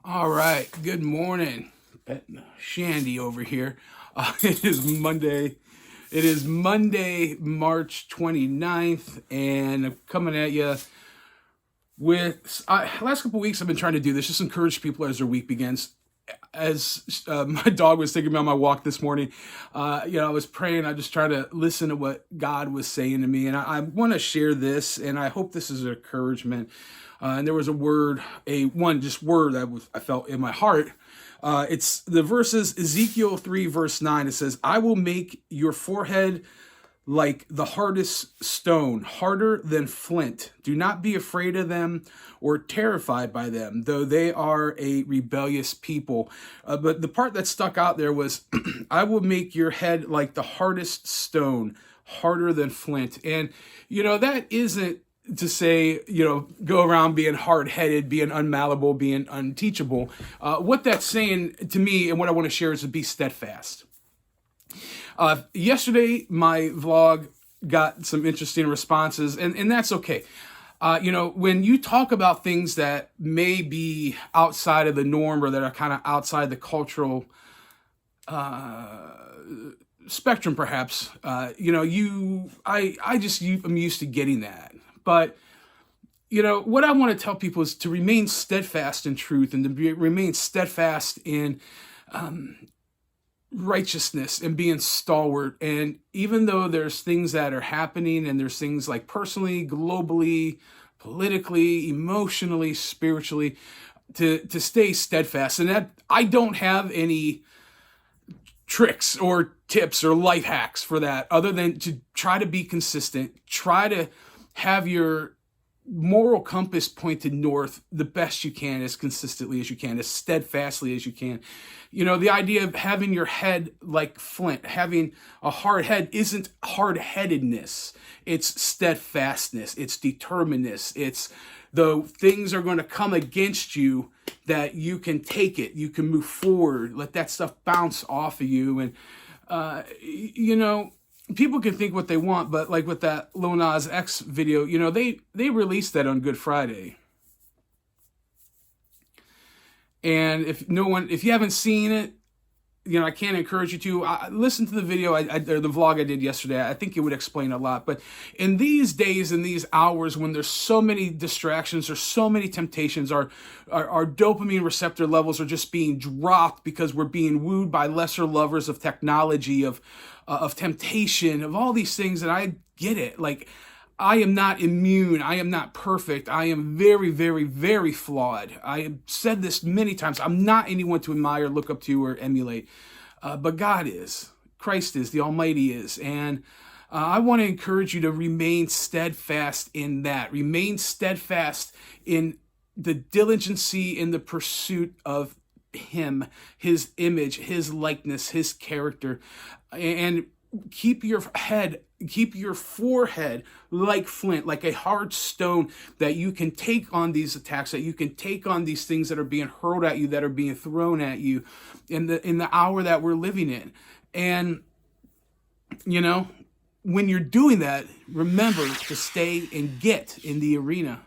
All right. Good morning. Shandy over here. It is Monday. It is Monday, March 29th, and I'm coming at you with last couple of weeks I've been trying to do this, just encourage people as their week begins. As my dog was taking me on my walk this morning, I was praying. I just tried to listen to what God was saying to me, and I want to share this, and I hope this is an encouragement. And there was a word, word that I felt in my heart. It's the verses Ezekiel 3 verse 9. It says, "I will make your forehead like the hardest stone, harder than flint. Do not be afraid of them or terrified by them, though they are a rebellious people." But the part that stuck out there was, "I will make your head like the hardest stone, harder than flint." And, that isn't to say, go around being hard-headed, being unmalleable, being unteachable. What that's saying to me and what I want to share is to be steadfast. Yesterday, my vlog got some interesting responses, and that's okay. When you talk about things that may be outside of the norm or that are kind of outside the cultural spectrum, perhaps, I'm used to getting that. But, what I want to tell people is to remain steadfast in truth and to remain steadfast in righteousness and being stalwart. And even though there's things that are happening and there's things like personally, globally, politically, emotionally, spiritually, to stay steadfast. And that I don't have any tricks or tips or life hacks for that other than to try to be consistent, try to have your moral compass pointed north the best you can, as consistently as you can, as steadfastly as you can. The idea of having your head like flint, having a hard head isn't hard-headedness. It's steadfastness. It's determinedness. It's though things are going to come against you, that you can take it. You can move forward. Let that stuff bounce off of you. And, people can think what they want, but like with that Lil Nas X video, they released that on Good Friday. And if you haven't seen it, I can't encourage you to listen to the video, or the vlog I did yesterday. I think it would explain a lot. But in these days, in these hours, when there's so many distractions, there's so many temptations, our dopamine receptor levels are just being dropped because we're being wooed by lesser lovers of technology, of temptation, of all these things. And I get it. Like, I am not immune. I am not perfect. I am very, very, very flawed. I have said this many times. I'm not anyone to admire, look up to, or emulate. But God is. Christ is. The Almighty is. And I want to encourage you to remain steadfast in that. Remain steadfast in the diligency, in the pursuit of Him, His image, His likeness, His character. And keep your forehead like flint, like a hard stone, that you can take on these attacks, that you can take on these things that are being hurled at you, that are being thrown at you in the hour that we're living in. And, when you're doing that, remember to stay and get in the arena.